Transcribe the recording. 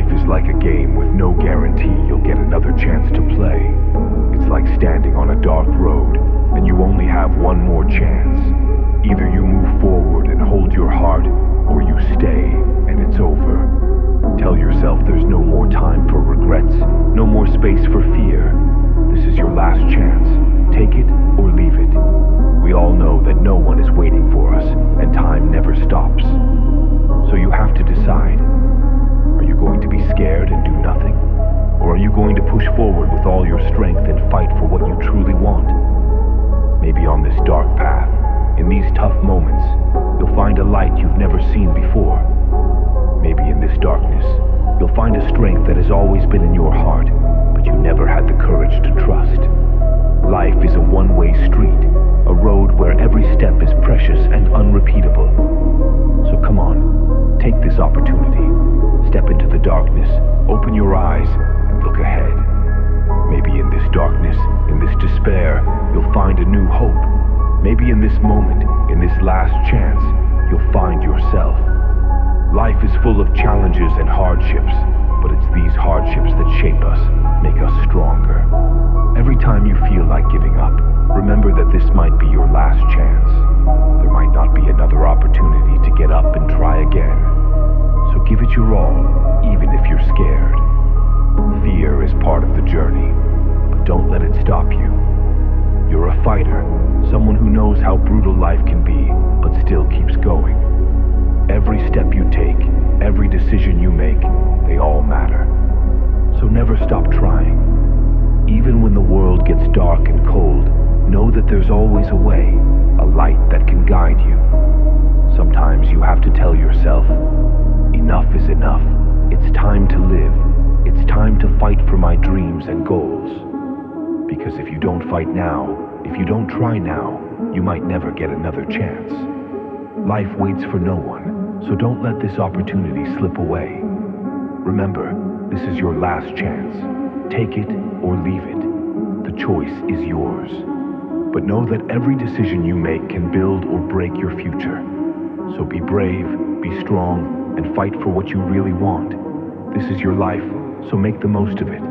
Life is like a game with no guarantee you'll get another chance to play. It's like standing on a dark road, and you only have one more chance. Either you move forward and hold your heart, or you stay, and it's over. Tell yourself there's no more time for regrets, no more space for fear. This is your last chance. Take it or leave it. We all know that no one is waiting for us, and time never stops. So you have to decide. Are you going to be scared and do nothing? Or are you going to push forward with all your strength and fight for what you truly want? Maybe on this dark path, in these tough moments, you'll find a light you've never seen before. Maybe in this darkness, you'll find a strength that has always been in your heart, but you never had the courage to trust. Life is a one-way street, a road where every step is precious and unrepeatable. So come on, take this opportunity. Step into the darkness, open your eyes, and look ahead. Maybe in this darkness, in this despair, you'll find a new hope. Maybe in this moment, in this last chance, you'll find yourself. Life is full of challenges and hardships, but it's these hardships that shape us, make us stronger. Every time you feel like giving up, remember that this might be your last chance. There might not be another opportunity to get up and try again. So give it your all, even if you're scared. Fear is part of the journey, but don't let it stop you. You're a fighter, someone who knows how brutal life can be, but still keeps going. Every step you take, every decision you make, they all matter. So never stop trying. Even when the world gets dark and cold, know that there's always a way, a light that can guide you. Sometimes you have to tell yourself, enough is enough. It's time to live. It's time to fight for my dreams and goals. Because if you don't fight now, if you don't try now, you might never get another chance. Life waits for no one, so don't let this opportunity slip away. Remember, this is your last chance. Take it or leave it. The choice is yours. But know that every decision you make can build or break your future. So be brave, be strong, and fight for what you really want. This is your life, so make the most of it.